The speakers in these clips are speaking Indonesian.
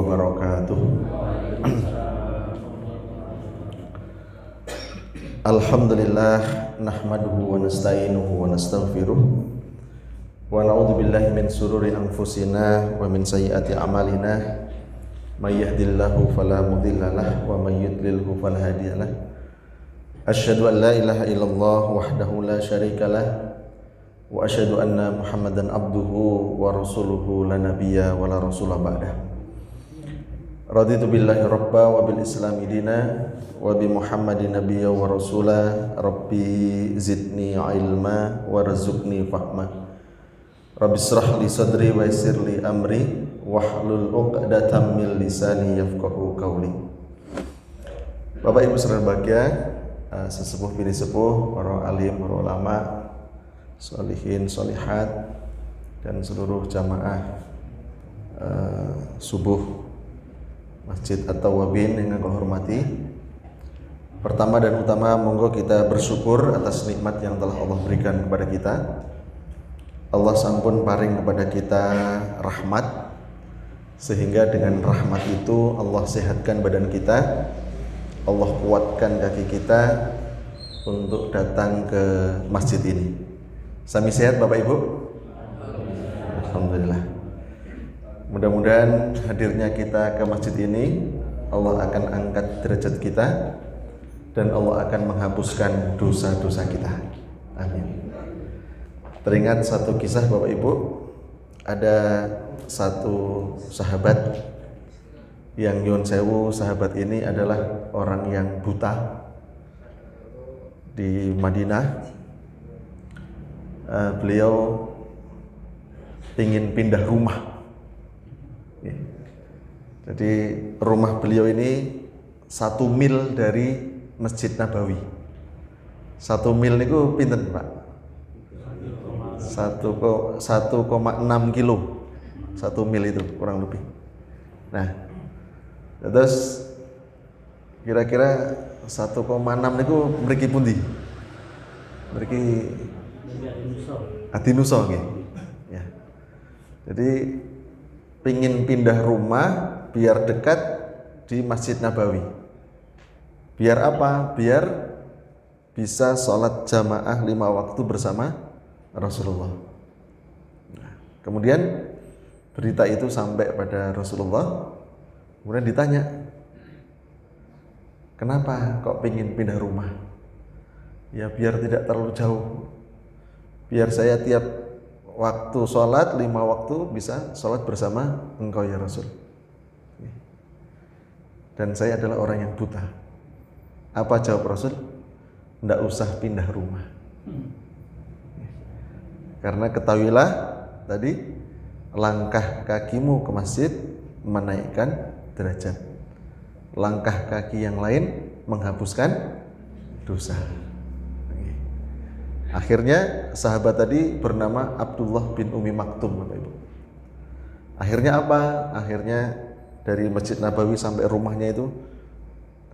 wabarakatuh. Alhamdulillah nahmaduhu wa nasta'inuhu wa nastaghfiruh wa na'udzu billahi min sururi anfusina wa min sayyiati a'malina may yahdihillahu fala mudhillalah wa may yudlilhu fala hadiyalah. Asyhadu an la ilaha illallah wahdahu la syarikalah wa asyhadu anna Muhammadan abduhu wa rasuluhu la nabiyya wa la rasula ba'dah. Raditu billahi rabba wa bil islami dina wa bi Muhammadin nabiyya wa rasula. Rabbi zidni ilma warzuqni fahma. Rabbi israh li sadri wa yassir li amri wahlul 'uqdatam min lisani yafqahu qawli. Bapak Ibu saudara bahagia, sesepuh bini sepuh, para alim, para ulama, sholihin, sholihat, dan seluruh jamaah subuh Masjid At-Tawwabin yang aku hormati. Pertama dan utama, monggo kita bersyukur atas nikmat yang telah Allah berikan kepada kita. Allah sampun paring kepada kita rahmat, sehingga dengan rahmat itu Allah sehatkan badan kita, Allah kuatkan kaki kita untuk datang ke masjid ini. Sami sehat Bapak Ibu? Alhamdulillah. Mudah-mudahan hadirnya kita ke masjid ini Allah akan angkat derajat kita dan Allah akan menghapuskan dosa-dosa kita. Amin. Teringat satu kisah Bapak Ibu, ada satu sahabat yang nyuwun sewu, sahabat ini adalah orang yang buta di Madinah. Beliau ingin pindah rumah. Jadi rumah beliau ini 1 mil dari Masjid Nabawi. 1 mil itu pinten Pak? 1,6 kilo. 1 mil itu kurang lebih. Nah, terus kira-kira 1,6 itu mriki pundi? Mriki Adinusa nggih. Ya. Jadi pingin pindah rumah biar dekat di Masjid Nabawi. Biar apa? Biar bisa sholat jamaah 5 waktu bersama Rasulullah. Nah, kemudian berita itu sampai pada Rasulullah. Kemudian ditanya, kenapa kok pingin pindah rumah? Ya biar tidak terlalu jauh. Biar saya tiap waktu sholat 5 waktu bisa sholat bersama engkau ya Rasul. Dan saya adalah orang yang buta. Apa jawab Rasul? Tidak usah pindah rumah. Karena ketahuilah tadi, langkah kakimu ke masjid menaikkan derajat. Langkah kaki yang lain menghapuskan dosa. Akhirnya sahabat tadi bernama Abdullah bin Umi Maktum, Bapak Ibu. Akhirnya apa? Akhirnya dari Masjid Nabawi sampai rumahnya itu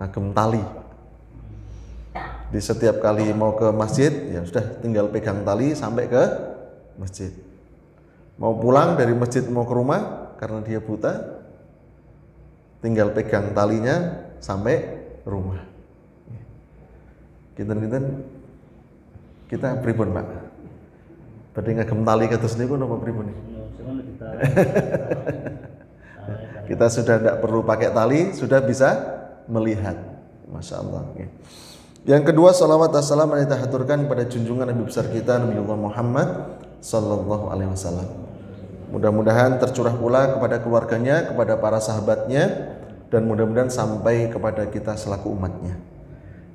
ngagem tali. Di setiap kali mau ke masjid, ya sudah tinggal pegang tali sampai ke masjid. Mau pulang dari masjid mau ke rumah karena dia buta, tinggal pegang talinya sampai rumah. Kita pripun Pak? Badhe ngagem tali kados niku napa pripun? Kita sudah tidak perlu pakai tali, sudah bisa melihat. Masya Allah. Yang kedua, salawat wassalam kita haturkan pada junjungan Nabi besar kita Nabi Muhammad sallallahu alaihi wasallam. Mudah-mudahan tercurah pula kepada keluarganya, kepada para sahabatnya, dan mudah-mudahan sampai kepada kita selaku umatnya.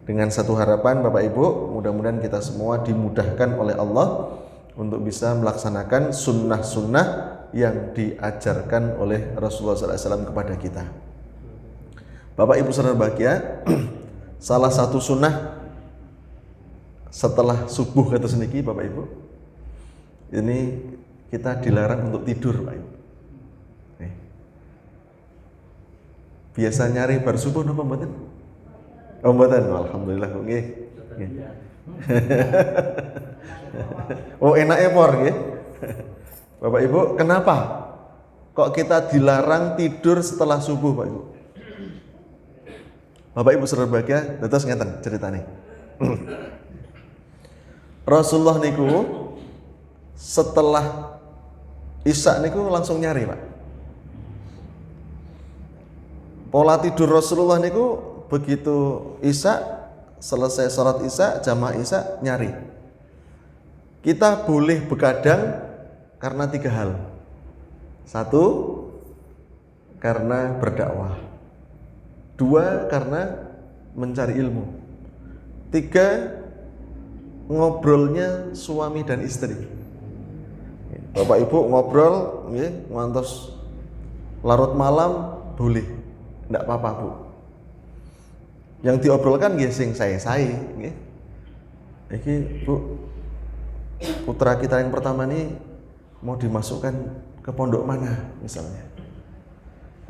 Dengan satu harapan Bapak Ibu, mudah-mudahan kita semua dimudahkan oleh Allah untuk bisa melaksanakan sunnah-sunnah yang diajarkan oleh Rasulullah SAW kepada kita. Bapak Ibu saudara bahagia, salah satu sunnah setelah subuh kata seniki Bapak Ibu, ini kita dilarang untuk tidur Pak Ibu. Biasa nyari bar subuh napa mboten? Oh mboten, alhamdulillah nggih. Oh enake por nggih. Bapak Ibu, kenapa kok kita dilarang tidur setelah subuh, Pak Ibu? Bapak Ibu saudara berbahagia, terus ngeten ceritanya. Rasulullah niku setelah Isya niku langsung nyari, Pak. Pola tidur Rasulullah niku begitu Isya, selesai sholat Isya, jamaah Isya nyari. Kita boleh begadang karena 3 hal. 1, karena berdakwah. 2, karena mencari ilmu. 3, ngobrolnya suami dan istri. Bapak Ibu ngobrol, ngantos larut malam boleh, enggak apa-apa Bu. Yang diobrolkan sing saya. Iki Bu, putra kita yang pertama nih mau dimasukkan ke pondok mana misalnya.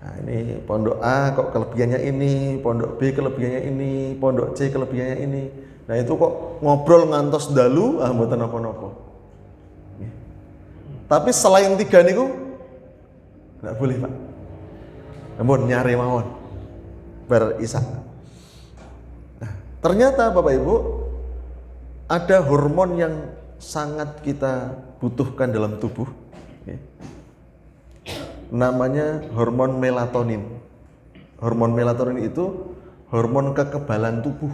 Nah, ini pondok A kok kelebihannya ini, pondok B kelebihannya ini, pondok C kelebihannya ini. Nah itu kok ngobrol ngantos dalu, mboten napa-napa. Tapi selain 3 niku enggak boleh, Pak. Namun nyari mawon bar Isya. Nah, ternyata Bapak Ibu ada hormon yang sangat kita butuhkan dalam tubuh. Namanya hormon melatonin. Hormon melatonin itu hormon kekebalan tubuh.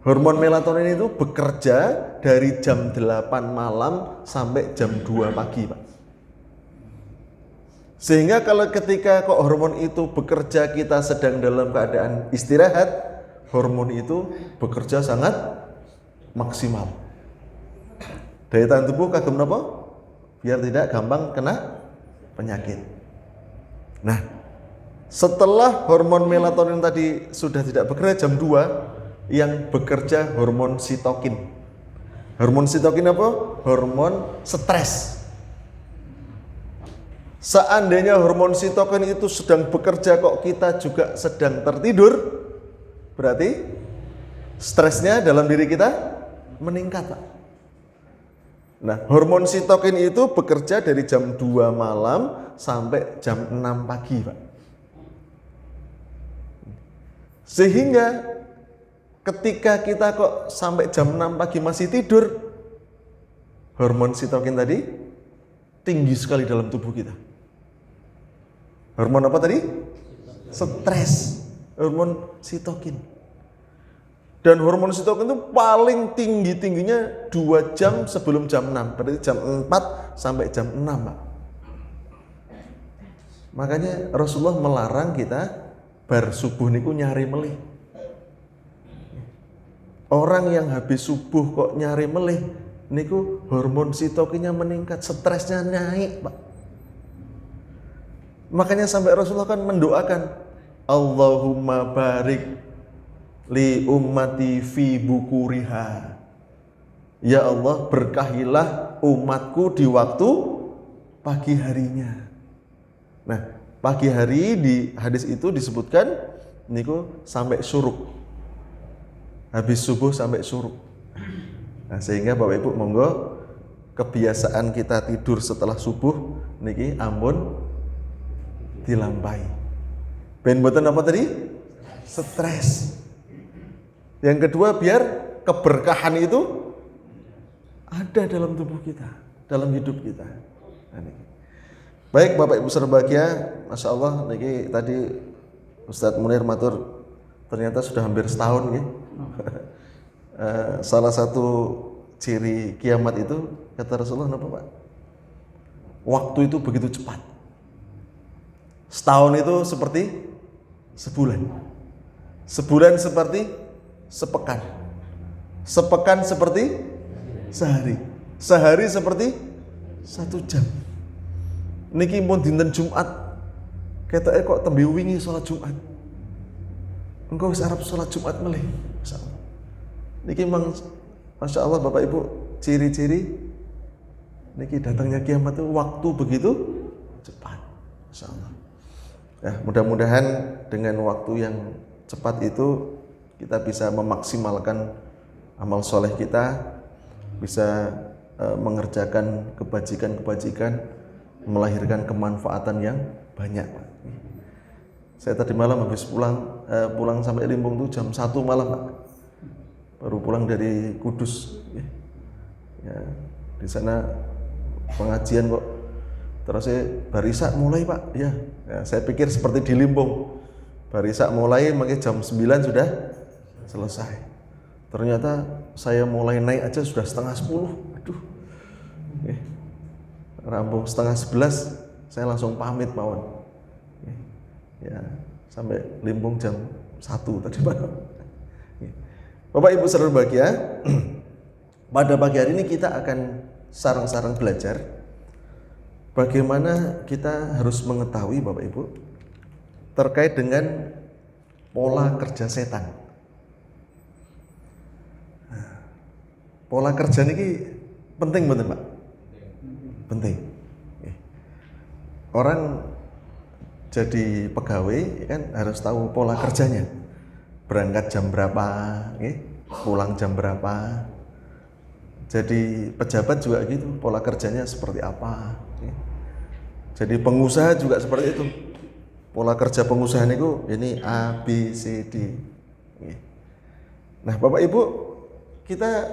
Hormon melatonin itu bekerja dari jam 8 malam sampai jam 2 pagi, Pak. Sehingga kalau ketika kok hormon itu bekerja kita sedang dalam keadaan istirahat, hormon itu bekerja sangat maksimal. Daya tahan tubuh kagem napa? Biar tidak gampang kena penyakit. Nah, setelah hormon melatonin tadi sudah tidak bekerja jam 2, yang bekerja hormon sitokin. Hormon sitokin apa? Hormon stres. Seandainya hormon sitokin itu sedang bekerja kok kita juga sedang tertidur, berarti stresnya dalam diri kita meningkat, Pak. Nah, hormon sitokin itu bekerja dari jam 2 malam sampai jam 6 pagi, Pak. Sehingga ketika kita kok sampai jam 6 pagi masih tidur, hormon sitokin tadi tinggi sekali dalam tubuh kita. Hormon apa tadi? Stres. Hormon sitokin. Dan hormon sitokin itu paling tinggi-tingginya 2 jam sebelum jam 6. Berarti jam 4 sampai jam 6, Pak. Makanya Rasulullah melarang kita bar subuh niku nyari melih. Orang yang habis subuh kok nyari melih niku hormon sitokinnya meningkat, stresnya naik, Pak. Makanya sampai Rasulullah kan mendoakan, Allahumma barik li ummati fi bukuriha. Ya Allah, berkahilah umatku di waktu pagi harinya. Nah, pagi hari di hadis itu disebutkan niku sampai syuruk. Habis subuh sampai syuruk. Nah, sehingga Bapak Ibu monggo kebiasaan kita tidur setelah subuh niki ampun dilampahi. Ben mboten apa tadi? Stres. Yang kedua, biar keberkahan itu ada dalam tubuh kita, dalam hidup kita. Nah, niki. Baik Bapak Ibu saudara bahagia, Masya Allah niki tadi Ustadz Munir matur ternyata sudah hampir setahun ya. Salah satu ciri kiamat itu kata Rasulullah apa Pak? Waktu itu begitu cepat. Setahun itu seperti sebulan. Sebulan seperti sepekan. Sepekan seperti sehari. Sehari seperti 1 jam. Niki pun dinten Jumat. Ketoke kok tembe wingi salat Jumat. Engkau wis arep salat Jumat melih. Masyaallah. Niki memang Masya Allah Bapak Ibu, ciri-ciri niki datangnya kiamat itu waktu begitu cepat. Masya Allah. Ya, mudah-mudahan dengan waktu yang cepat itu kita bisa memaksimalkan amal soleh kita, bisa mengerjakan kebajikan-kebajikan melahirkan kemanfaatan yang banyak, Pak. Saya tadi malam habis pulang sampai Limbung tuh jam 1 malam, Pak. Baru pulang dari Kudus. Ya, di sana pengajian kok. Terus saya barisak mulai, Pak. Ya, saya pikir seperti di Limbung. Barisak mulai, makanya jam 9 sudah selesai. Ternyata saya mulai naik aja sudah setengah 10. Aduh. Rampung setengah 11, saya langsung pamit mawon. Ya, sampai Limbung jam 1 tadi malam. Bapak Ibu saudara berbahagia, pada pagi hari ini kita akan sarang-sarang belajar bagaimana kita harus mengetahui, Bapak Ibu, terkait dengan pola kerja setan. Pola kerja ini penting betul, Pak? Penting. Orang jadi pegawai kan harus tahu pola kerjanya. Berangkat jam berapa, pulang jam berapa. Jadi pejabat juga gitu, pola kerjanya seperti apa. Jadi pengusaha juga seperti itu. Pola kerja pengusaha ini A, B, C, D. Nah, Bapak Ibu, kita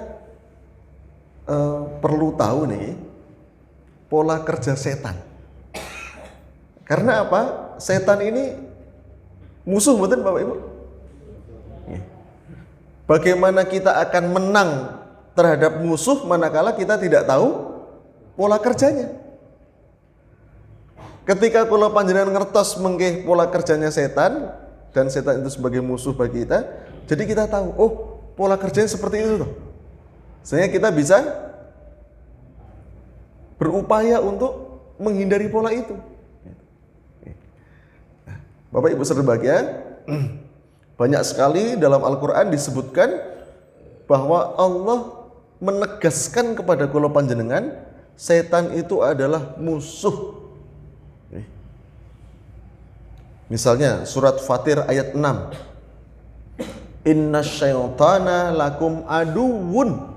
perlu tahu nih pola kerja setan. Karena apa? Setan ini musuh, betul Bapak Ibu? Bagaimana kita akan menang terhadap musuh manakala kita tidak tahu pola kerjanya? Ketika kula panjenengan ngertos mengke pola kerjanya setan dan setan itu sebagai musuh bagi kita, jadi kita tahu, oh, pola kerjanya seperti itu tuh. Sehingga kita bisa berupaya untuk menghindari pola itu. Bapak Ibu saudara berbahagia, banyak sekali dalam Al-Quran disebutkan bahwa Allah menegaskan kepada kula panjenengan setan itu adalah musuh. Misalnya surat Fatir ayat 6. Innasyaitana lakum aduwwun.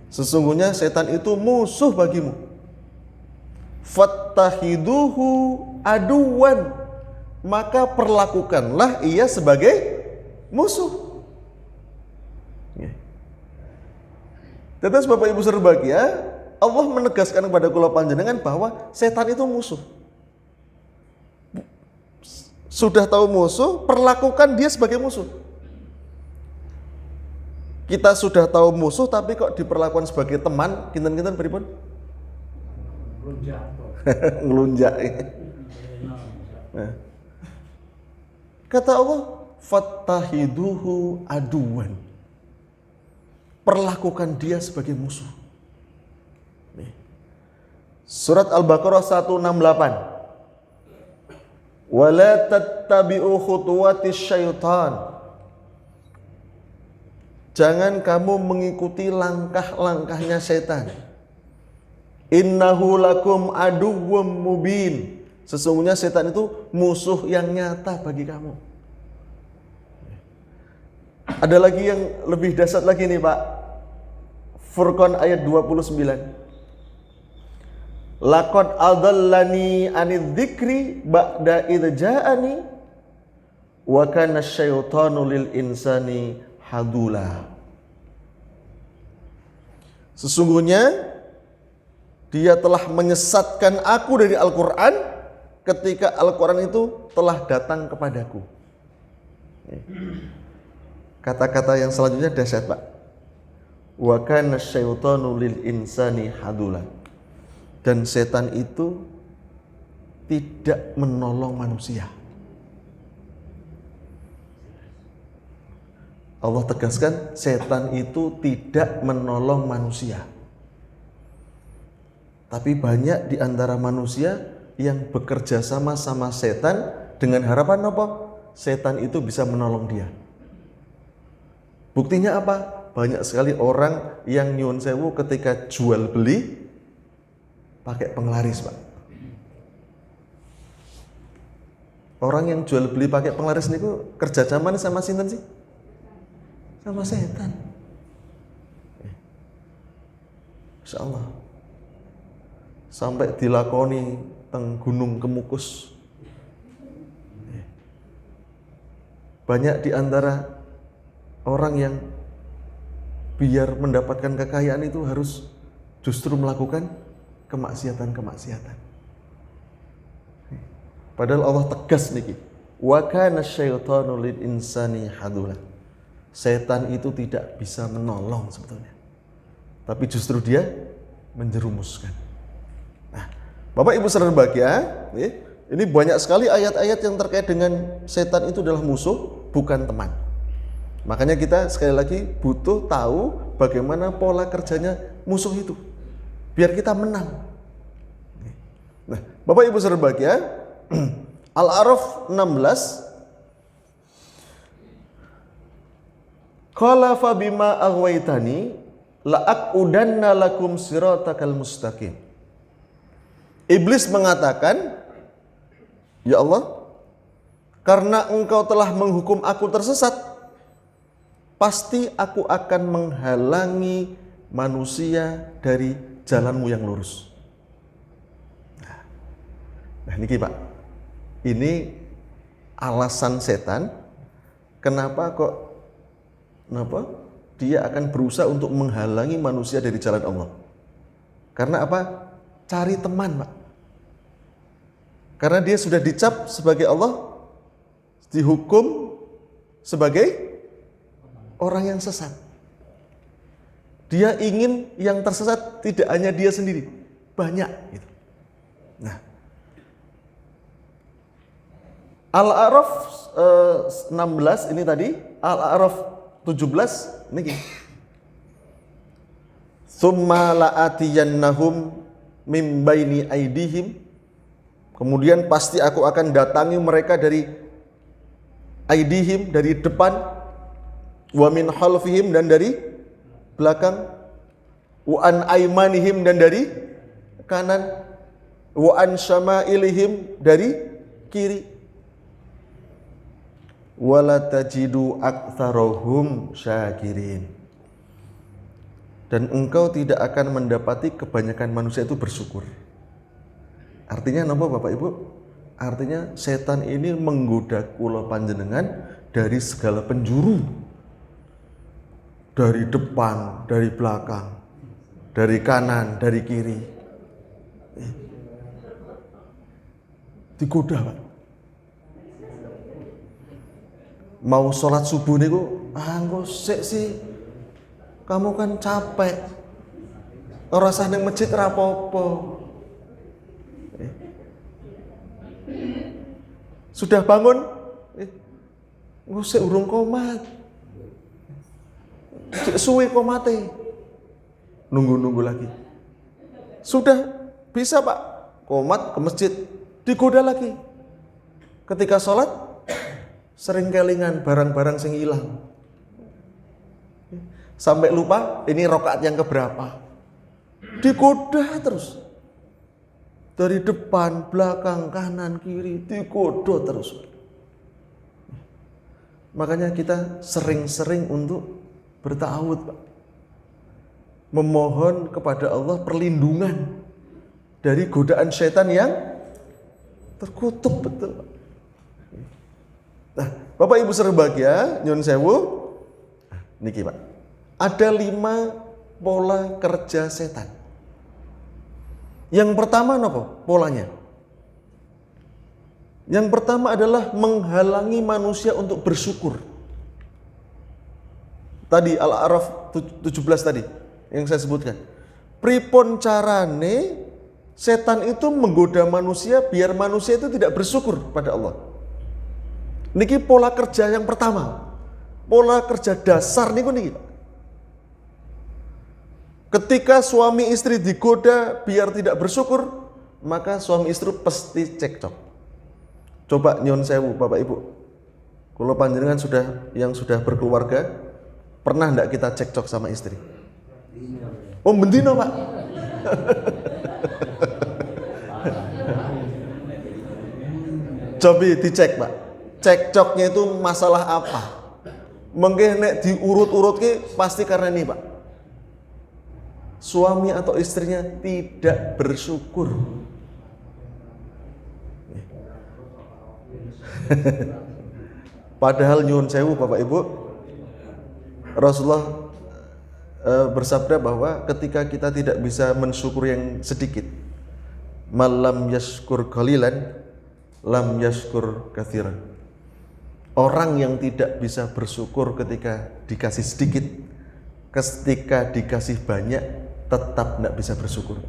Sesungguhnya setan itu musuh bagimu. Fattahiduhu aduwan. Maka perlakukanlah ia sebagai musuh. Terus Bapak Ibu saudara berbahagia, Allah menegaskan kepada kula panjenengan bahwa setan itu musuh. Sudah tahu musuh, perlakukan dia sebagai musuh. Kita sudah tahu musuh tapi kok diperlakukan sebagai teman, kinten-kinten pripun? Ngelunjak. Nah. Kata Allah, fattahiduhu aduwan. Perlakukan dia sebagai musuh. Nih. Surat Al-Baqarah 168. Wala tattabi'u khutuwatis syaitan. Jangan kamu mengikuti langkah-langkahnya setan. Innahu lakum aduwwum mubin. Sesungguhnya setan itu musuh yang nyata bagi kamu. Ada lagi yang lebih dahsyat lagi nih, Pak. Furqan ayat 29. Laqad adallani anidz dzikri ba'da idz ja'ani wa kana asyaitanu lil insani hadula. Sesungguhnya dia telah menyesatkan aku dari Al-Quran ketika Al-Quran itu telah datang kepadaku. Kata-kata yang selanjutnya dahsyat, Pak. Wa kana asyaitanu lil insani hadula. Dan setan itu tidak menolong manusia. Allah tegaskan, setan itu tidak menolong manusia. Tapi banyak di antara manusia yang bekerja sama setan dengan harapan apa? Setan itu bisa menolong dia. Buktinya apa? Banyak sekali orang yang nyuwun sewu ketika jual beli pakai penglaris, Pak. Orang yang jual beli pakai penglaris niku kerja zaman sama sinten sih? Sama setan. Insyaallah. sampai dilakoni teng Gunung Kemukus. Banyak di antara orang yang biar mendapatkan kekayaan itu harus justru melakukan kemaksiatan-kemaksiatan. Padahal Allah tegas niki. Wa kana syaitanu lil insani hadula. Setan itu tidak bisa menolong sebetulnya. Tapi justru dia menjerumuskan. Nah, Bapak Ibu saudara berbahagia, ini banyak sekali ayat-ayat yang terkait dengan setan itu adalah musuh, bukan teman. Makanya kita sekali lagi butuh tahu bagaimana pola kerjanya musuh itu, biar kita menang. Nah, Bapak Ibu saudara berbahagia, Al-A'raf 16. Qala fa bima aghwaytani la'aqudanna lakum siratakal mustaqim. Iblis mengatakan, ya Allah, karena engkau telah menghukum aku tersesat, pasti aku akan menghalangi manusia dari jalanmu yang lurus. Nah ini Pak, ini alasan setan kenapa dia akan berusaha untuk menghalangi manusia dari jalan Allah. Karena apa? Cari teman Pak. Karena dia sudah dicap sebagai Allah, dihukum sebagai orang yang sesat. Dia ingin yang tersesat tidak hanya dia sendiri, banyak gitu. Nah, Al-A'raf 16 ini tadi, Al-A'raf 17 ini gini. Tsumma la'atiyannahum mim baini aidihim. Kemudian pasti aku akan datangi mereka dari aidihim, dari depan, wa min khalfihim, dan dari belakang, wa an aimanihim, dan dari kanan, wa an syama'ilihim, dari kiri. Wala tajidu aktsarahum syakirin. Dan engkau tidak akan mendapati kebanyakan manusia itu bersyukur. Artinya apa Bapak Ibu? Artinya setan ini menggoda kula panjenengan dari segala penjuru. Dari depan, dari belakang, dari kanan, dari kiri. Digoda Pak. Mau sholat subuh niku, engko sik sih. Kamu kan capek. Ora usah ning masjid ra apa-apa. Sudah bangun, ngusik urung komat, suwe komate, nunggu lagi. Sudah bisa Pak, komat ke masjid, digoda lagi. Ketika sholat, sering kelingan barang-barang sing hilang. Sampai lupa ini rakaat yang keberapa. Digoda terus. Dari depan, belakang, kanan, kiri, digoda terus. Makanya kita sering-sering untuk berta'awud, Pak. Memohon kepada Allah perlindungan dari godaan syaitan yang terkutuk betul. Nah, Bapak Ibu serbahagia, nyun sewu, niki Pak. Ada 5 pola kerja setan. Yang pertama apa polanya? Yang pertama adalah menghalangi manusia untuk bersyukur. Tadi Al-A'raf 17 tadi yang saya sebutkan. Pripun carane setan itu menggoda manusia biar manusia itu tidak bersyukur pada Allah. Niki pola kerja yang pertama. Pola kerja dasar niku niki. Ketika suami istri digoda biar tidak bersyukur, maka suami istri pasti cekcok. Coba nyon sewu Bapak Ibu. Kalau panjenengan sudah berkeluarga, pernah enggak kita cekcok sama istri? Oh, bendino Pak. Coba dicek Pak. Cekcoknya itu masalah apa? Mungkin nek diurut-urut ke pasti karena ini Pak. suami atau istrinya tidak bersyukur. Padahal nyuwun sewu Bapak Ibu, Rasulullah bersabda bahwa ketika kita tidak bisa mensyukur yang sedikit, malam yashkur qalilan lam yashkur katsiran. Orang yang tidak bisa bersyukur ketika dikasih sedikit, ketika dikasih banyak tetap tidak bisa bersyukur.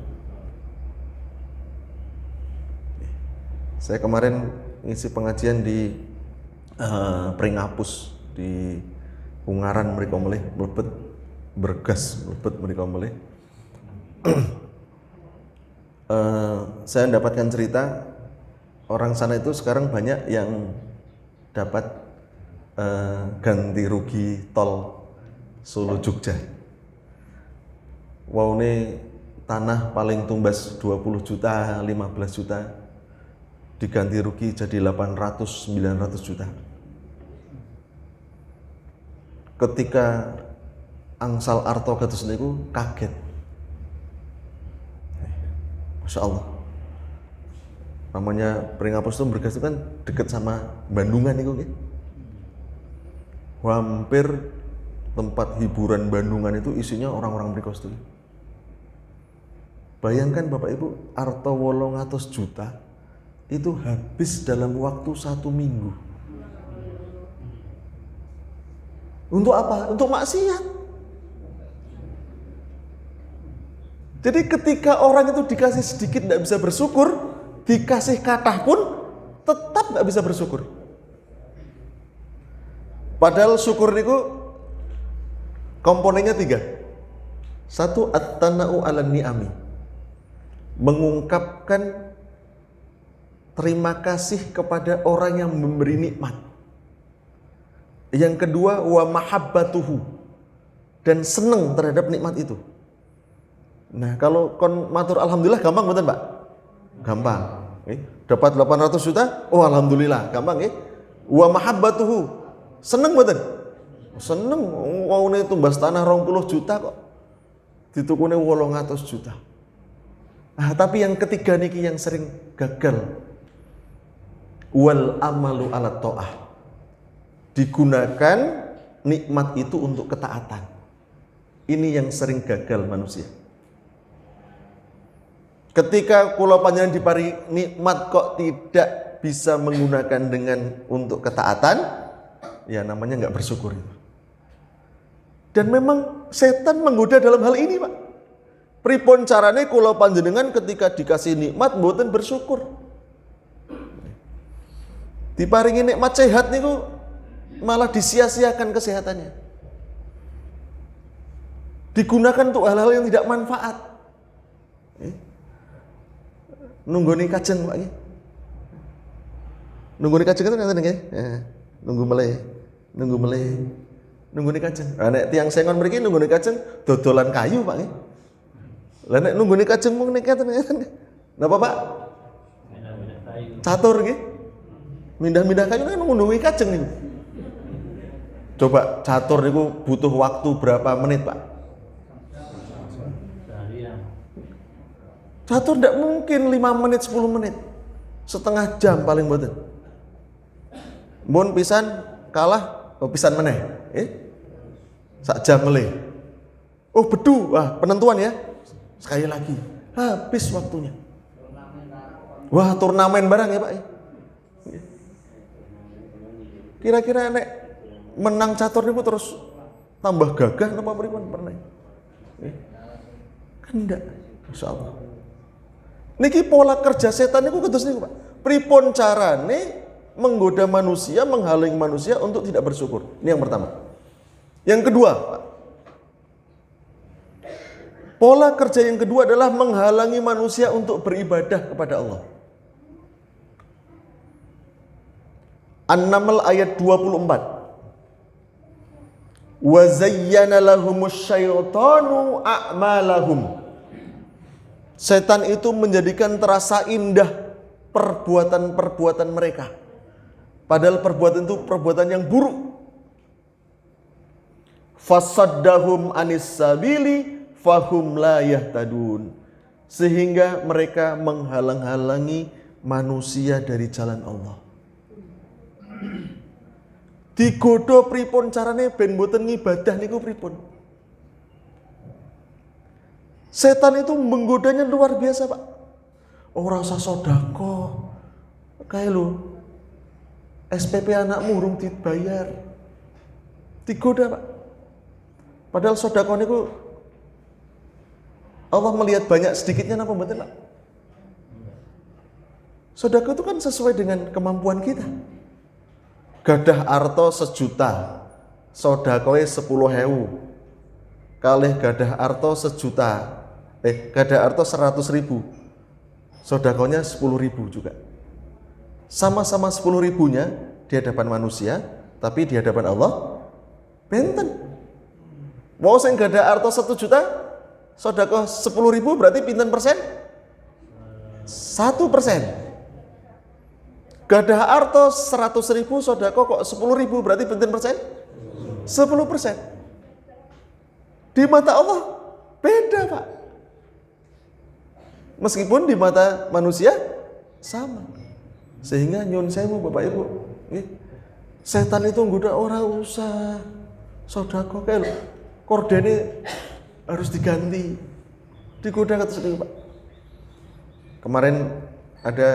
Saya kemarin ngisi pengajian di Pringapus di Ungaran mereka mulai mlebet bergas mlebet mereka mulai. Saya mendapatkan cerita orang sana itu sekarang banyak yang dapat ganti rugi tol Solo Jogja. Wow, ini tanah paling tumbas 20 juta, 15 juta diganti rugi jadi 800-900 juta. Ketika angsal arto kados niku kaget. Masya Allah. Namanya Pringapus itu bergas itu kan dekat sama Bandungan itu ya. Hampir tempat hiburan Bandungan itu isinya orang-orang Pringapus itu. Bayangkan Bapak Ibu, arto 800 juta itu habis dalam waktu 1 minggu. Untuk apa? Untuk maksiat. Jadi ketika orang itu dikasih sedikit tidak bisa bersyukur, dikasih kathah pun tetap tidak bisa bersyukur. Padahal syukur itu komponennya 3. 1, at-tana'u 'alan ni'ami. Mengungkapkan terima kasih kepada orang yang memberi nikmat. Yang kedua, wa mahabbatuhu, dan senang terhadap nikmat itu. Nah, kalau kon matur alhamdulillah gampang betul Pak? Gampang. Dapat 800 juta, oh alhamdulillah, gampang ya. Wa mahabbatuhu, seneng betul? Seneng, wow ini tumbas tanah 20 juta kok. Ditukune 800 juta. Ah, tapi yang ketiga niki yang sering gagal. Wal amalu ala ta'ah. Digunakan nikmat itu untuk ketaatan. Ini yang sering gagal manusia. Ketika kula panjenengan dipari nikmat kok tidak bisa menggunakan dengan untuk ketaatan, ya namanya nggak bersyukur itu. Dan memang setan menggoda dalam hal ini, Pak. Pripun carane kula panjenengan ketika dikasih nikmat mboten bersyukur. Diparingi nikmat sehat niku malah disia-siakan kesehatannya. Digunakan untuk hal-hal yang tidak manfaat. Nunggoni kajeng Pak. Nunggoni kajeng itu nanti nggih. Nunggu meleh. Nunggoni kajeng. Lah nek tiyang sengon mriki nunggoni kajeng dodolan kayu Pak nggih. Lah nek nunggoni kajeng mung nek ngeten. Napa Pak? Catur nggih. Mindah-mindah kayu kan nunggoni kajeng niku. Coba catur niku butuh waktu berapa menit, Pak? Catur tidak mungkin 5 menit, 10 menit. Setengah jam paling mboten. Mun pisan kalah, pisan meneh. Sak jam meleh. Oh, bedu. Wah, penentuan ya. Sekali lagi. Habis waktunya. Wah, turnamen barang ya, Pak. Kira-kira nek menang catur niku terus tambah gagah napa pripun pernah? Kan ndak, insyaallah. Niki pola kerja setan niku kados niku, Pak. Pripun carane menggoda manusia, menghalangi manusia untuk tidak bersyukur. Ini yang pertama. Yang kedua, Pak. Pola kerja yang kedua adalah menghalangi manusia untuk beribadah kepada Allah. An-Naml ayat 24. Wa zayyana lahumus syaitanu a'malahum. Setan itu menjadikan terasa indah perbuatan-perbuatan mereka. Padahal perbuatan itu perbuatan yang buruk. Fasaddahum anis sabili fahum la yahtadun, sehingga mereka menghalang-halangi manusia dari jalan Allah. Digodho pripun carane ben mboten ngibadah niku pripun? Setan itu menggodanya luar biasa, Pak. Ora usah sedekah. Kayak lu SPP anakmu urung dibayar. Digoda, Pak. Padahal sedekah niku Allah melihat banyak sedikitnya napa mboten, Pak? Sedekah itu kan sesuai dengan kemampuan kita. Gadah arto 1 juta, sedekahe 10.000. Kalih gadah arto 1 juta, gadah arto 100.000. Sedekahnya 10.000 juga. Sama-sama 10.000-nya di hadapan manusia, tapi di hadapan Allah benten. Mau sing gadah arto 1 juta, sedekah 10.000 berarti pinten persen? 1%. Gadah arto 100.000 sedekah kok 10.000 berarti pinten persen? 10%. Di mata Allah beda, Pak. Meskipun di mata manusia sama. Sehingga nyun sewu Bapak Ibu, setan itu nggoda ora usah sedekah kae lho. Kordene harus diganti. Digoda kata sedih, Pak. Kemarin ada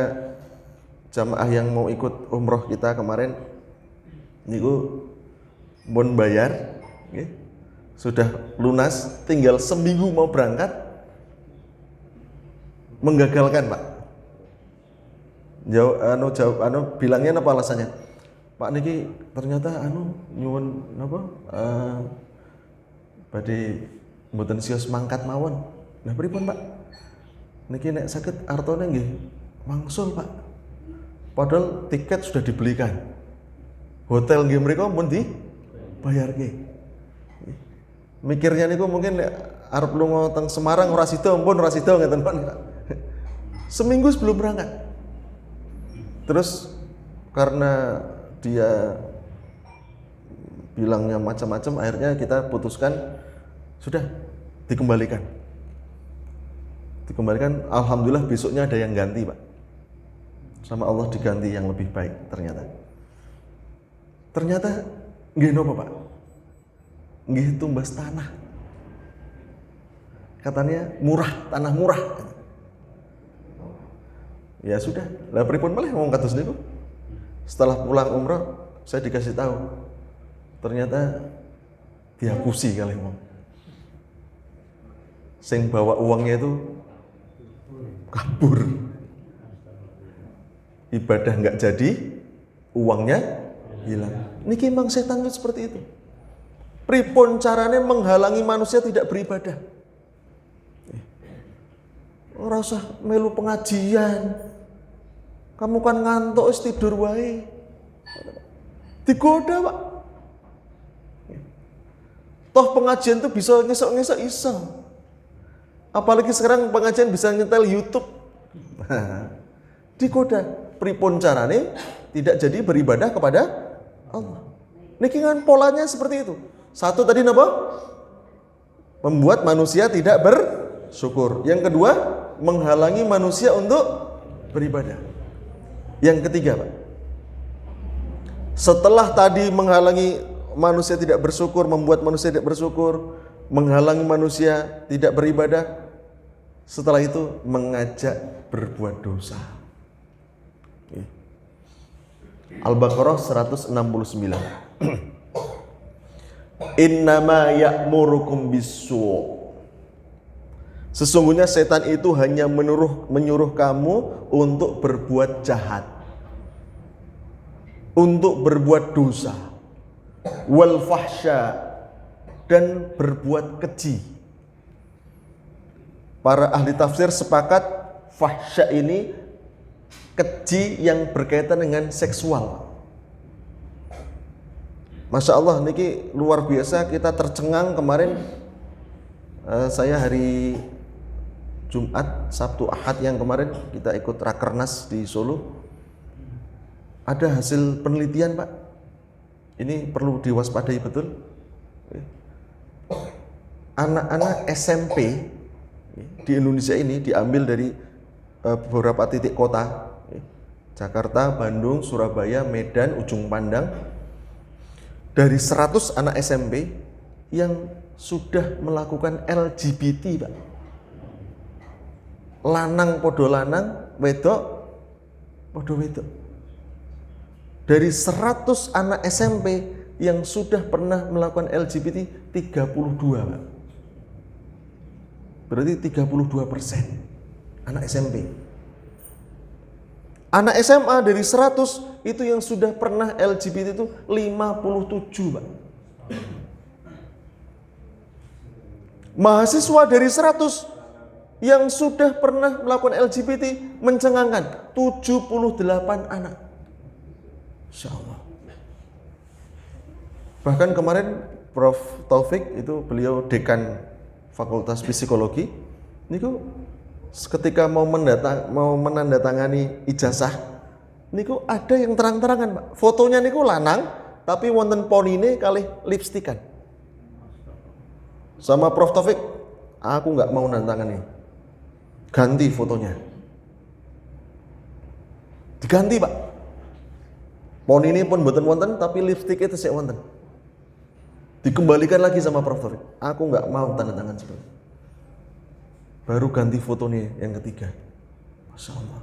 jamaah yang mau ikut umroh kita kemarin niku bon bayar, sudah lunas, tinggal seminggu mau berangkat, menggagalkan, Pak. Jawab bilangnya apa alasannya? Pak niki ternyata nyuwun napa badhe mboten sios mangkat mawon. Nah pripun, Pak? Niki nek saged artone nggih mangsul, Pak. Padahal tiket sudah dibelikan. Hotel nggih mriku pun dibayarke. Mikirnya niku mungkin arep lunga teng Semarang ora sida, ampun ora sida ngeten Pak. Seminggu sebelum berangkat. Terus karena dia bilangnya macam-macam, akhirnya kita putuskan sudah dikembalikan. Alhamdulillah besoknya ada yang ganti, Pak. Sama Allah diganti yang lebih baik ternyata. Ternyata nggih napa, Pak? Nggih tumbas tanah. Katanya murah, tanah murah. Ya sudah, lah pripun malih wong kados niku. Setelah pulang umrah, saya dikasih tahu. Ternyata dihapusi kali wong. Sing bawa uangnya itu kabur. Ibadah nggak jadi, uangnya hilang. Niki memang setan itu seperti itu. Pripun carane menghalangi manusia tidak beribadah? Ora usah melu pengajian. Kamu kan ngantuk wis tidur wae. Digoda, Pak. Toh pengajian itu bisa ngesok-ngesok iseng. Apalagi sekarang pengajian bisa nyetel YouTube. Digoda. Pripun carane tidak jadi beribadah kepada Allah. Niki kan polanya seperti itu. Satu tadi napa? Membuat manusia tidak bersyukur. Yang kedua, menghalangi manusia untuk beribadah. Yang ketiga, Pak. Setelah tadi menghalangi manusia tidak bersyukur, membuat manusia tidak bersyukur, menghalangi manusia tidak beribadah, setelah itu mengajak berbuat dosa. Al-Baqarah 169. Innama ya'murukum bis-su'. Sesungguhnya setan itu hanya menyuruh kamu untuk berbuat jahat, untuk berbuat dosa, wal fahsya, dan berbuat keji. Para ahli tafsir sepakat fahsya ini keji yang berkaitan dengan seksual. Masya Allah, niki luar biasa, kita tercengang kemarin. Saya hari Jumat, Sabtu, Ahad yang kemarin kita ikut Rakernas di Solo. Ada hasil penelitian, Pak. Ini perlu diwaspadai betul. anak-anak SMP di Indonesia ini diambil dari beberapa titik kota, Jakarta, Bandung, Surabaya, Medan, Ujung Pandang. Dari 100 anak SMP yang sudah melakukan LGBT, Pak. Lanang podo lanang, wedok podo wedok. Dari 100 anak SMP yang sudah pernah melakukan LGBT, 32, Pak. Berarti 32% anak SMP. Anak SMA dari 100 itu yang sudah pernah LGBT itu 57, Pak. Mahasiswa dari 100 yang sudah pernah melakukan LGBT mencengangkan 78 anak. Insya Allah. Bahkan kemarin Prof. Taufik itu beliau dekan Fakultas Psikologi, niku ketika mau menandatangani ijazah, niku ada yang terang-terangan, Pak. Fotonya niku lanang, tapi wonten ponine kalih lipstikan. Sama Prof. Taufik, aku nggak mau nandatangani, ganti fotonya, diganti, Pak. Ponine pun mboten wonten, tapi lipstik itu sik wonten. Dikembalikan lagi sama Prof. Taufik, aku nggak mau tanda tangan seperti itu. Baru ganti fotonya yang ketiga. Masya Allah.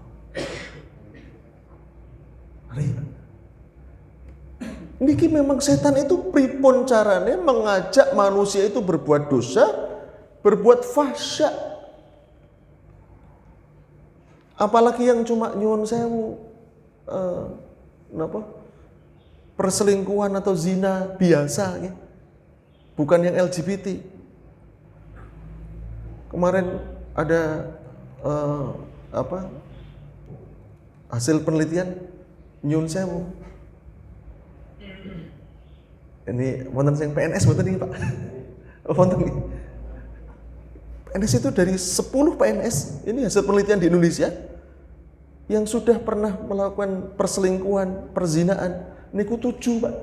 Niki memang setan itu pripun carane mengajak manusia itu berbuat dosa, berbuat fahsya. Apalagi yang cuma nyuwun sewu, perselingkuhan atau zina biasa, ya. Bukan yang LGBT. Kemarin ada hasil penelitian nyuwun sewu. Ini wonten sing PNS mboten iki, Pak. Wonten iki. PNS itu dari 10 PNS, ini hasil penelitian di Indonesia yang sudah pernah melakukan perselingkuhan, perzinaan, niku 7, Pak.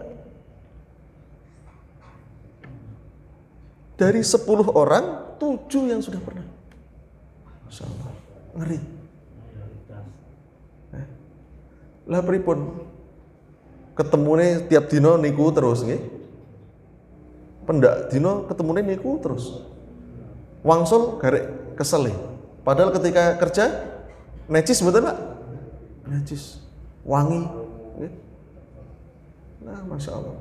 Dari 10 orang, 7 yang sudah pernah. Masya Allah, ngeri. Lah pripun? Ketemune tiap dino niku terus nggih. Pendak dino ketemune niku terus. Wangsul garek kesel. Padahal ketika kerja necis betul, Pak? Necis. Wangi, nggih. Nah, Masya Allah.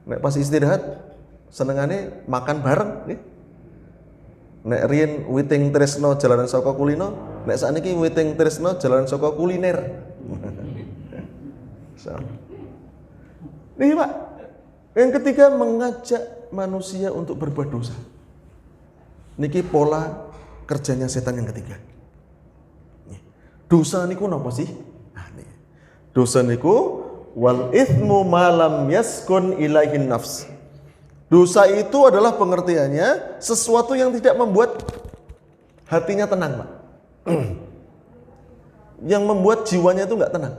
Nek pas istirahat senengane makan bareng nggih. Nek riyen witing tresno jalanan saka kulino, nek sakniki witing tresno jalanan saka kuliner. Nih, Pak. Yang ketiga, mengajak manusia untuk berbuat dosa. Niki pola kerjanya setan yang ketiga. Dosa niku napa sih? Nah, nih. Dosa niku wal ithmu malam yaskun ilaihin nafs. Dosa itu adalah pengertiannya sesuatu yang tidak membuat hatinya tenang, Pak. Yang membuat jiwanya itu enggak tenang.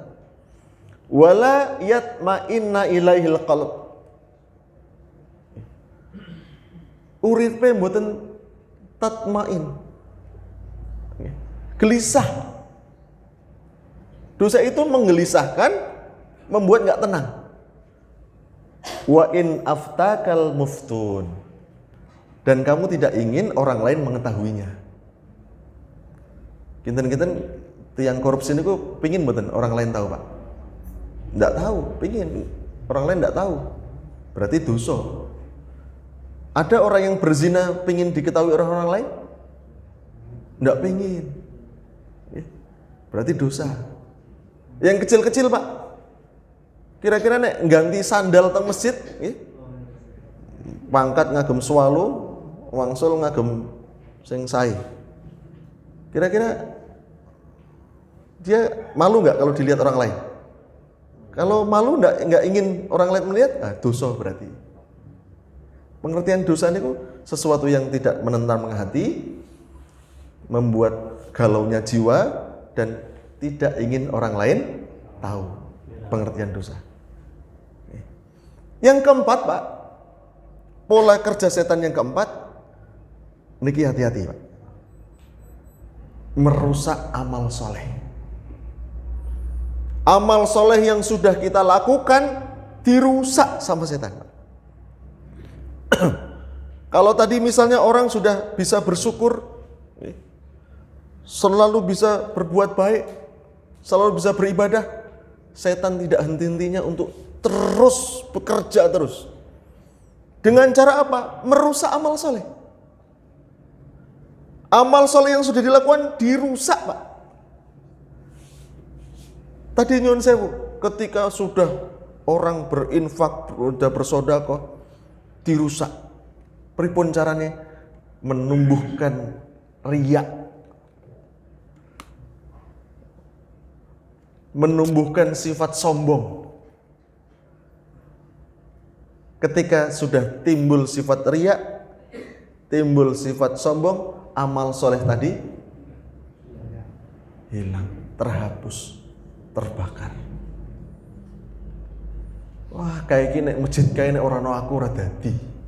Wala yatma'inna ilaihil qalb. Uripe mboten tatmain. Gelisah. Dosa itu menggelisahkan, membuat enggak tenang. Wa in aftakal muftun. Dan kamu tidak ingin orang lain mengetahuinya. Kinten-kinten tiang korupsi niku pengin mboten orang lain tahu, Pak? Enggak tahu, pengin orang lain enggak tahu. Berarti dosa. Ada orang yang berzina pengin diketahui orang lain? Enggak pengin. Berarti dosa. Yang kecil-kecil, Pak. Kira-kira nek ganti sandal teng masjid, pangkat ngagem swalu, wangsul ngagem sing sae. Kira-kira dia malu nggak kalau dilihat orang lain? Kalau malu nggak ingin orang lain melihat, dosa berarti. Pengertian dosa itu sesuatu yang tidak menentang hati, membuat galaunya jiwa dan tidak ingin orang lain tahu. Pengertian dosa. Yang keempat, Pak, pola kerja setan yang keempat, niki hati-hati Pak, merusak amal soleh. Amal soleh yang sudah kita lakukan dirusak sama setan. Kalau tadi misalnya orang sudah bisa bersyukur, selalu bisa berbuat baik, selalu bisa beribadah, setan tidak henti-hentinya untuk terus bekerja terus. Dengan cara apa? Merusak amal soleh. Amal soleh yang sudah dilakukan dirusak Pak. Tadi nyun sewu, ketika sudah orang berinfak, sudah bersedekah, dirusak. Pripun caranya? Menumbuhkan riya, menumbuhkan sifat sombong. Ketika sudah timbul sifat riya, timbul sifat sombong, amal soleh tadi hilang, terhapus, terbakar. Wah, kayak gini masjid kayak ini orang aku ora dadi.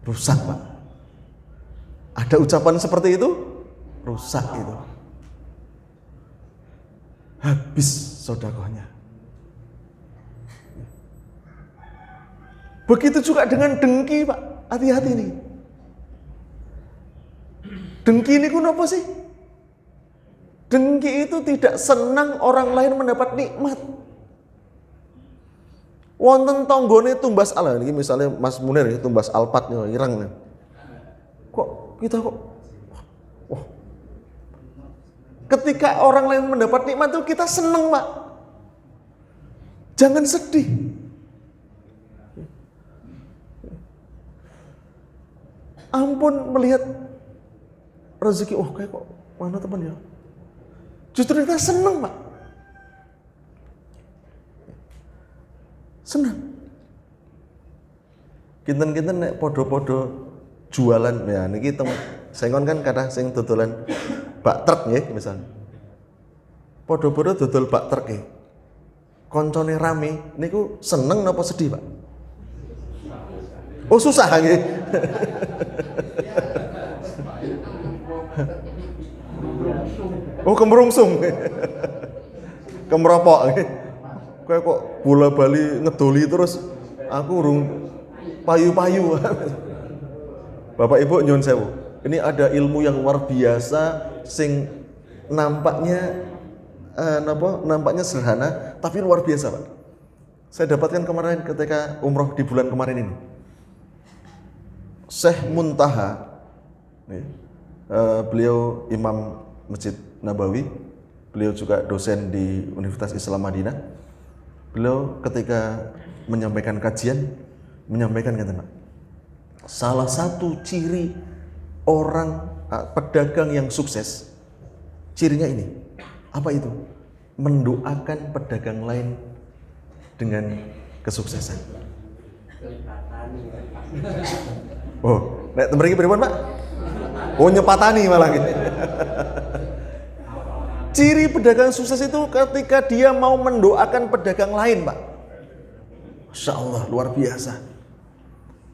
Rusak Pak. Ada ucapan seperti itu, rusak itu. Habis sedekahnya. Begitu juga dengan dengki Pak. Hati-hati nih. Dengki ini kenapa sih? Dengki itu tidak senang orang lain mendapat nikmat. Wonten tonggone tumbas ala ini misalnya Mas Munir ya, tumbas alpatnya ireng. Kok kita kok wah. Ketika orang lain mendapat nikmat itu kita senang Pak. Jangan sedih. Ampun melihat rezeki, kayak kok mana teman ya. Justru kita senang Pak. Senang. Kinten-kinten nek podo-podo jualan ya niki sengon kan kathah sing dodolan bak truk nggih misal. Podo-podo dodol bak truk nggih. Koncone rame niku seneng napa sedih, Pak? Oh, susah nggih. Oh, kemerungsung. Kemeropok nggih. Kayak kok bola bali ngedoli terus aku urung payu-payu. Bapak Ibu nyuwun sewu. Ini ada ilmu yang luar biasa sing nampaknya nampaknya sederhana tapi luar biasa, Pak. Saya dapatkan kemarin ketika umroh di bulan kemarin ini. Syekh Muntaha, beliau imam Masjid Nabawi, beliau juga dosen di Universitas Islam Madinah. Beliau ketika menyampaikan kajian, menyampaikan kata Pak, salah satu ciri orang pedagang yang sukses, cirinya ini, apa itu? Mendoakan pedagang lain dengan kesuksesan. Oh, nek mriki pripun, Pak? Oh, nyepatani malah gitu. Ciri pedagang sukses itu ketika dia mau mendoakan pedagang lain, Pak. Masya Allah, luar biasa.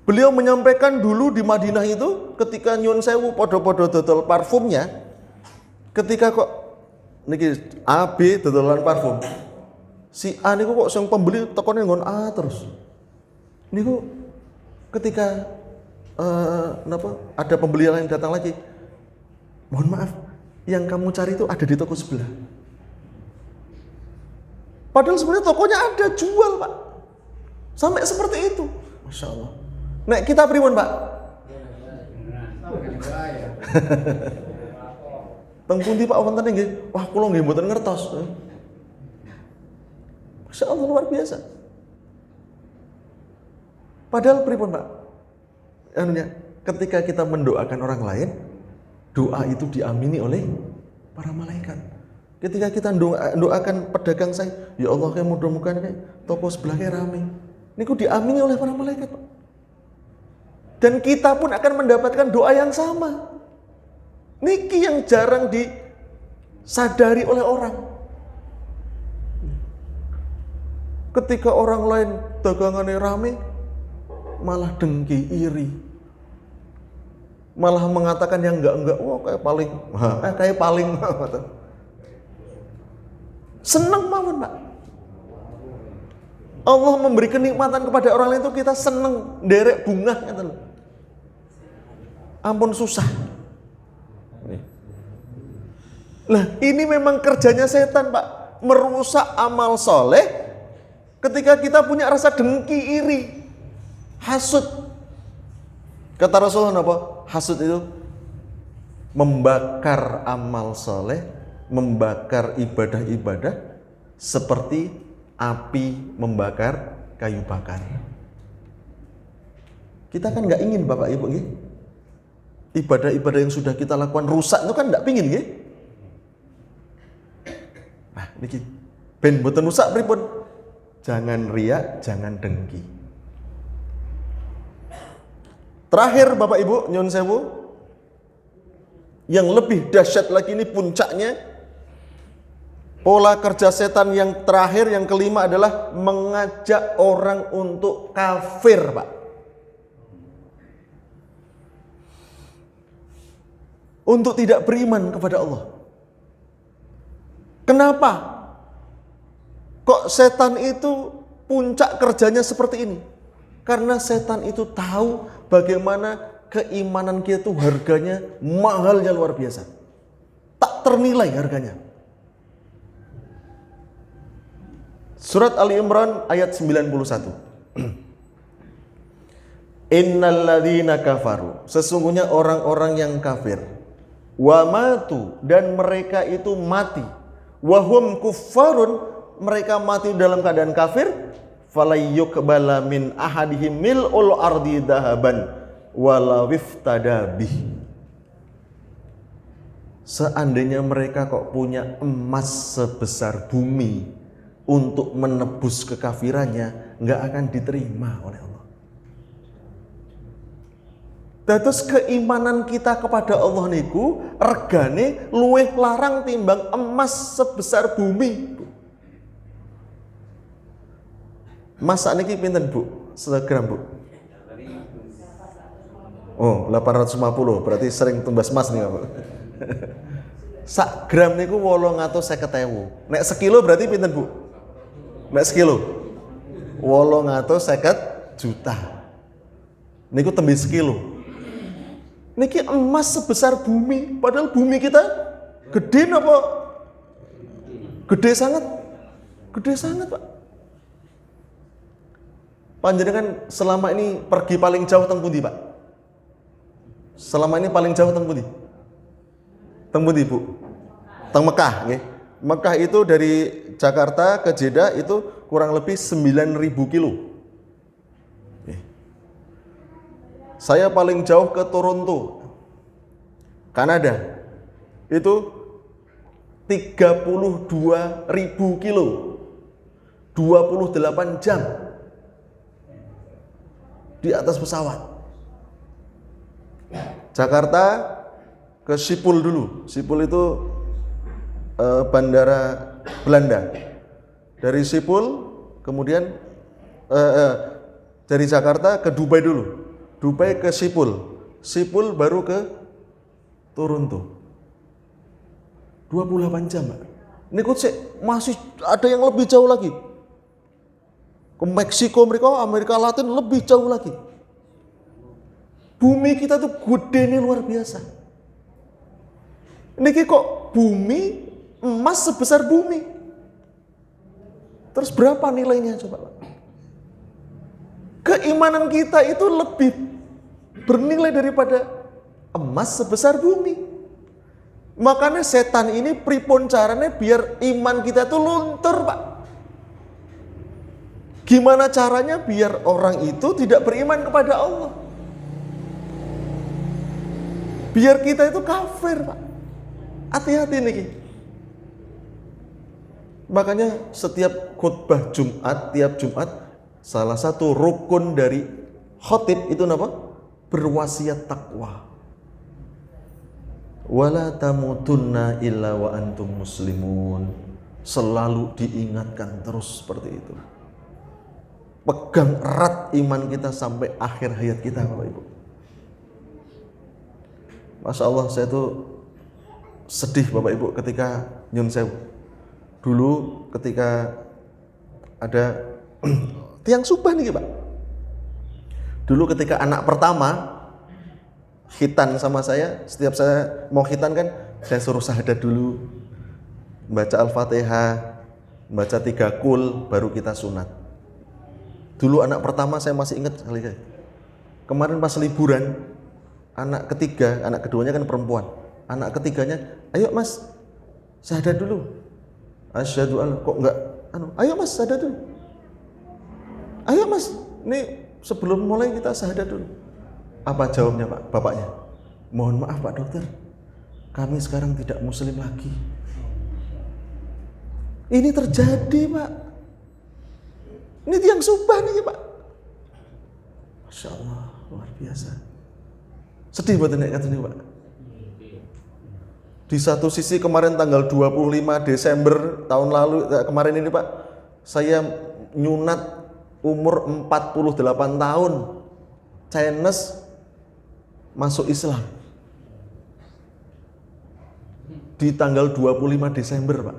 Beliau menyampaikan dulu di Madinah itu ketika nyun sewu podo-podo dodol parfumnya, ketika kok niki A B dodolan parfum, si A niku kok sing pembeli tekone nggon A terus. Niku ketika ada pembeli lain datang lagi, mohon maaf, yang kamu cari itu ada di toko sebelah. Padahal sebenarnya tokonya ada jual, Pak. Sampai seperti itu. Masya Allah. Nek kita pripun, Pak? Teng pundi Pak wonten nggih? Wah, kula nggih mboten ngertos. Masya Allah, luar biasa. Padahal pripun, Pak? Ketika kita mendoakan orang lain, doa itu diamini oleh para malaikat. Ketika kita doakan pedagang saya, ya Allah kayak mudah-mudahan kayak toko sebelah kayak rame. Niku diamini oleh para malaikat, Pak. Dan kita pun akan mendapatkan doa yang sama. Niki yang jarang disadari oleh orang. Ketika orang lain dagangannya rame, malah dengki, iri. Malah mengatakan yang enggak, wah kayak paling. Seneng mawon, Pak. Allah memberi kenikmatan kepada orang lain itu kita seneng, derek bunga gitu loh. Ampun susah. Lah, ini memang kerjanya setan, Pak, merusak amal soleh ketika kita punya rasa dengki, iri, hasud. Kata Rasulullah apa? Hasud itu membakar amal soleh, membakar ibadah-ibadah seperti api membakar kayu bakar. Kita kan nggak ingin, Bapak Ibu, nggih. Ibadah-ibadah yang sudah kita lakukan rusak itu kan nggak pingin, nggih. Nah, niki ben boten rusak pripun? Jangan riak, jangan dengki. Terakhir Bapak Ibu, nyun sewu, yang lebih dahsyat lagi ini puncaknya, pola kerja setan yang terakhir, yang kelima adalah mengajak orang untuk kafir, Pak. Untuk tidak beriman kepada Allah. Kenapa? Kok setan itu puncak kerjanya seperti ini? Karena setan itu tahu bagaimana keimanan kita itu harganya mahalnya luar biasa. Tak ternilai harganya. Surat Ali Imran ayat 91. Innalladzina kafaru, sesungguhnya orang-orang yang kafir, wa matu, dan mereka itu mati, wa hum kuffarun, mereka mati dalam keadaan kafir, falayyuqbala min ahadihim mil'ul ardi dahaban wala wiftada bih. Seandainya mereka kok punya emas sebesar bumi untuk menebus kekafirannya, nggak akan diterima oleh Allah. Dados keimanan kita kepada Allah niku regane luwih larang timbang emas sebesar bumi. Emas sakniki pinten, Bu? 1 gram, Bu? Oh, 850. Berarti sering tumbas emas nih, Bu. Sak gram niku 850.000. Nek sekilo berarti pinten, Bu? Nek sekilo 850 juta. Niku tembe sekilo. Niki emas sebesar bumi, padahal bumi kita gede apa? Gede sangat. Gede sangat, Pak. Panjenengan selama ini pergi paling jauh teng pundi, Pak? Selama ini paling jauh teng pundi? Teng pundi, Bu? Teng Mekah, nggih. Mekah itu dari Jakarta ke Jeddah itu kurang lebih 9.000 kilo. Saya paling jauh ke Toronto, Kanada. Itu 32.000 kilo. 28 jam di atas pesawat. Jakarta ke Schiphol dulu. Schiphol itu bandara Belanda. Dari Schiphol kemudian dari Jakarta ke Dubai dulu. Dubai ke Schiphol. Schiphol baru ke Toronto. 28 jam, Pak. Ini kok masih ada yang lebih jauh lagi. Ke Meksiko, Amerika Latin lebih jauh lagi. Bumi kita tuh gede nih, luar biasa. Ini kok bumi, emas sebesar bumi. Terus berapa nilainya coba, Pak? Keimanan kita itu lebih bernilai daripada emas sebesar bumi. Makanya setan ini pripun caranya biar iman kita itu luntur, Pak. Gimana caranya biar orang itu tidak beriman kepada Allah? Biar kita itu kafir, Pak. Hati-hati nih. Makanya setiap khutbah Jumat, tiap Jumat, salah satu rukun dari khotib itu apa? Berwasiat takwa. Wala tamutunna illa wa antum muslimun. Selalu diingatkan terus seperti itu. pegang erat iman kita sampai akhir hayat kita, Bapak Ibu. Masya Allah, saya tuh sedih Bapak Ibu ketika nyun sewu. Dulu ketika ada tiang subah nih Pak. Dulu ketika anak pertama khitan sama saya, setiap saya mau khitan kan saya suruh syahadat dulu, baca Al-Fatihah, baca 3 kul, baru kita sunat. Dulu anak pertama saya masih ingat sekali. Kemarin pas liburan, anak ketiga, anak keduanya kan perempuan. Anak ketiganya, ayo mas, syahadat dulu. Asyhadu an, kok enggak? Ayo mas, syahadat dulu. Ayo mas, ini sebelum mulai kita syahadat dulu. Apa jawabnya Pak, bapaknya? Mohon maaf Pak Dokter, kami sekarang tidak muslim lagi. Ini terjadi Pak. Ini tiang subah nih Pak. Masya Allah, luar biasa. Sedih buat ini Pak. Di satu sisi kemarin tanggal 25 Desember tahun lalu, kemarin ini Pak, saya nyunat umur 48 tahun. Chinese masuk Islam. Di tanggal 25 Desember Pak.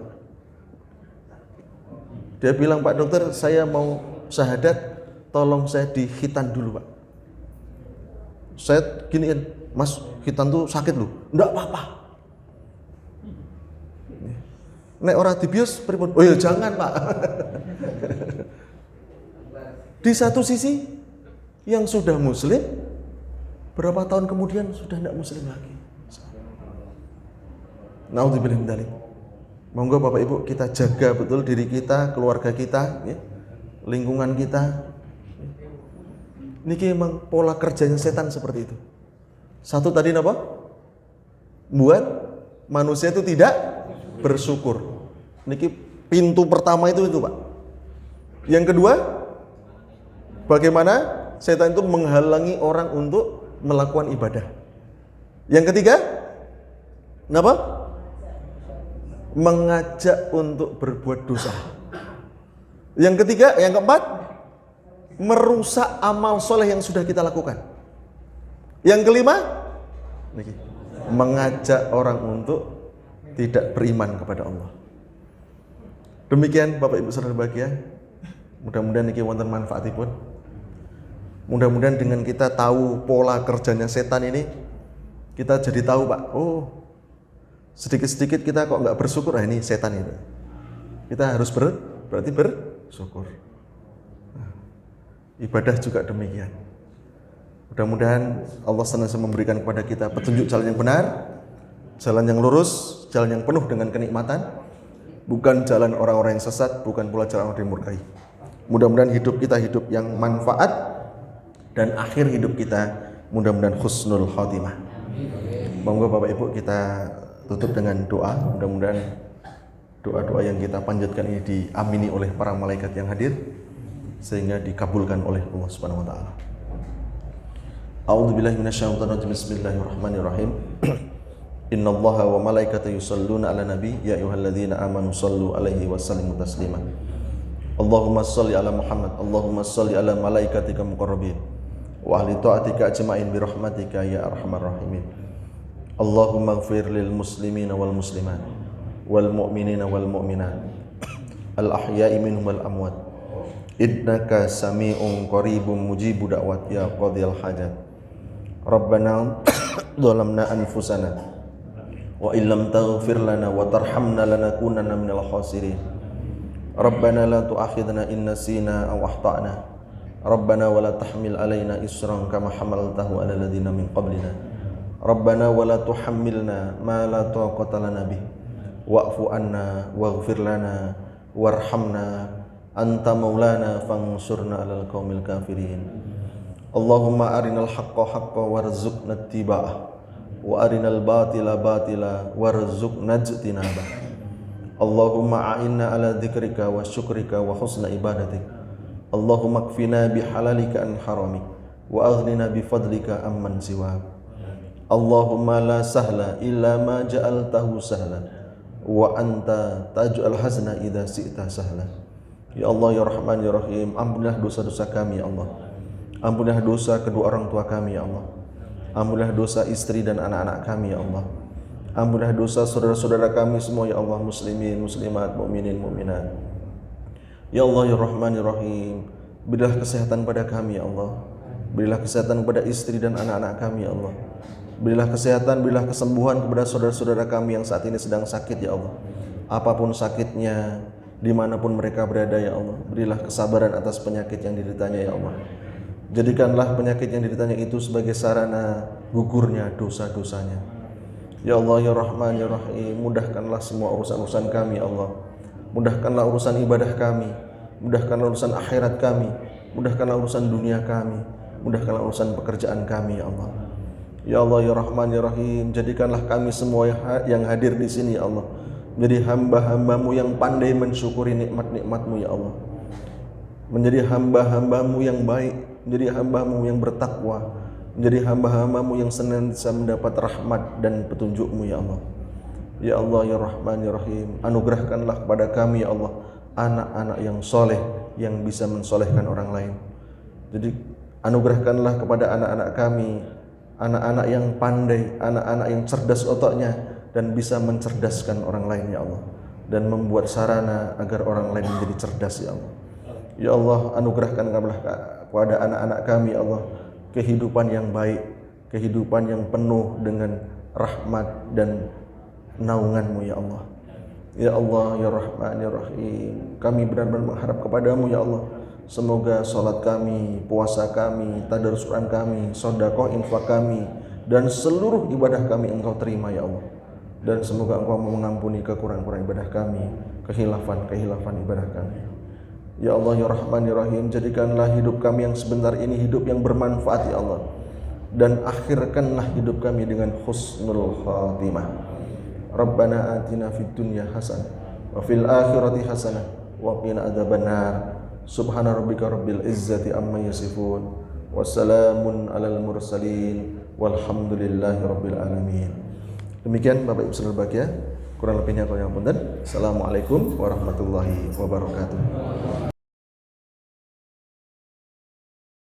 Dia bilang, Pak Dokter, saya mau syahadat, tolong saya dikhitan dulu Pak. Saya giniin, Mas, khitan tuh sakit loh. Enggak apa-apa. Nek ora dibius pripun? Oh ya jangan Pak. Di satu sisi yang sudah muslim, berapa tahun kemudian sudah tidak muslim lagi. Naudzubillah min dzalik. Monggo Bapak Ibu kita jaga betul diri kita, keluarga kita, ya, lingkungan kita. Niki memang pola kerjanya setan seperti itu. Satu tadi apa? Buat manusia itu tidak bersyukur. Niki pintu pertama itu Pak. Yang kedua, bagaimana setan itu menghalangi orang untuk melakukan ibadah. Yang ketiga, kenapa? Mengajak untuk berbuat dosa. Yang ketiga, yang keempat, merusak amal soleh yang sudah kita lakukan. Yang kelima, mengajak orang untuk tidak beriman kepada Allah. Demikian Bapak Ibu saudara bahagia. Mudah-mudahan ini wonten manfaatipun. Mudah-mudahan dengan kita tahu pola kerjanya setan ini, kita jadi tahu Pak, oh sedikit-sedikit kita kok nggak bersyukur, ini setan itu. Kita harus berarti bersyukur. Nah, ibadah juga demikian. Mudah-mudahan Allah senantiasa memberikan kepada kita petunjuk jalan yang benar, jalan yang lurus, jalan yang penuh dengan kenikmatan, bukan jalan orang-orang yang sesat, bukan pula jalan orang yang dimurkai. Mudah-mudahan hidup kita hidup yang manfaat, dan akhir hidup kita mudah-mudahan husnul khotimah. Monggo Bapak Ibu kita tutup dengan doa. Mudah-mudahan doa-doa yang kita panjatkan ini diamini oleh para malaikat yang hadir, sehingga dikabulkan oleh Allah Subhanahu wa taala. A'udzubillahi minasyaitonir rajim. Bismillahirrahmanirrahim. Innallaha wa malaikatahu yusholluna 'alan nabi ya ayyuhalladzina amanu shallu 'alaihi wa sallimu taslima. Allahumma shalli 'ala Muhammad, Allahumma shalli 'ala malaikatika muqarrabin wa ahli ta'atika ajma'in bi rahmatika ya arhamar rahimin. Allahumma ighfir lil muslimina wal muslimat wal mu'minina wal mu'minat al ahya'i minhum wal amwat innaka sami'un qaribun mujibu da'wat ya qadhiyal hajat. Rabbana dhalamna anfusana wa illam taghfir lana wa tarhamna lanakunanna minal khasirin. Rabbana la tu'akhidna in nasina aw akhtana. Rabbana wa la tahmil alaina isran kama hamaltahu ala alladziina min qablina. Rabbana wa la tuhammilna ma la taqata lana bih. Wa'fu anna waghfir lana warhamna anta maulana fansurna 'alal qaumil kafirin. Allahumma arinal haqqa haqqan warzuqna ittiba'ah wa arinal batila batila warzuqna ijtinabah. Allahumma a'inna 'ala dzikrika wa syukrika wa husna ibadatik. Allahumma kfina bihalalika an haramik wa aghnina bifadlika amman siwak. Allahumma la sahla illa ma ja'altahu sahla wa anta taj'al hazna idza syi'ta sahla. Ya Allah ya Rahman ya Rahim, ampunilah dosa-dosa kami ya Allah. Ampunilah dosa kedua orang tua kami ya Allah. Ampunilah dosa istri dan anak-anak kami ya Allah. Ampunilah dosa saudara-saudara kami semua ya Allah, muslimin, muslimat, mukminin, mukminat. Ya Allah ya Rahman ya Rahim, berilah kesehatan pada kami ya Allah. Berilah kesehatan kepada istri dan anak-anak kami ya Allah. Berilah kesehatan, berilah kesembuhan kepada saudara-saudara kami yang saat ini sedang sakit ya Allah. Apapun sakitnya, dimanapun mereka berada ya Allah, berilah kesabaran atas penyakit yang dideritanya ya Allah. Jadikanlah penyakit yang dideritanya itu sebagai sarana gugurnya dosa-dosanya. Ya Allah ya Rahman ya Rahim, mudahkanlah semua urusan-urusan kami ya Allah. Mudahkanlah urusan ibadah kami, mudahkanlah urusan akhirat kami, mudahkanlah urusan dunia kami, mudahkanlah urusan pekerjaan kami ya Allah. Ya Allah ya Rahman ya Rahim, jadikanlah kami semua yang hadir di sini ya Allah menjadi hamba-hambamu yang pandai mensyukuri nikmat-nikmatmu ya Allah. Menjadi hamba-hambamu yang baik, menjadi hamba-Mu yang bertakwa, menjadi hamba-hamba-Mu yang senantiasa mendapat rahmat dan petunjuk-Mu ya Allah. Ya Allah ya Rahman ya Rahim, anugerahkanlah kepada kami ya Allah anak-anak yang soleh, yang bisa mensolehkan orang lain. Jadi anugerahkanlah kepada anak-anak kami anak-anak yang pandai, anak-anak yang cerdas otaknya dan bisa mencerdaskan orang lain ya Allah, dan membuat sarana agar orang lain menjadi cerdas ya Allah. Ya Allah, anugerahkan kepada anak-anak kami ya Allah kehidupan yang baik, kehidupan yang penuh dengan rahmat dan naungan-Mu ya Allah. Ya Allah ya Rahman ya Rahim, kami benar-benar mengharap kepadamu ya Allah. Semoga salat kami, puasa kami, tadarus Quran kami, sedekah, infak kami, dan seluruh ibadah kami Engkau terima ya Allah. Dan semoga Engkau mengampuni kekurangan-kekurangan ibadah kami, kehilafan ibadah kami. Ya Allah ya Rahman ya Rahim, jadikanlah hidup kami yang sebentar ini hidup yang bermanfaat ya Allah, dan akhirkanlah hidup kami dengan husnul khatimah. Rabbana atina fid dunya hasanah wa fil akhirati hasanah wa qina adzabannar. Subhana rabbika rabbil izzati amma yasifun, wassalamun alal mursalin, walhamdulillahi rabbil alamin. Demikian Bapak Ibu saudara berbahagia, kurang lebihnya kami mohon. Assalamualaikum warahmatullahi wabarakatuh.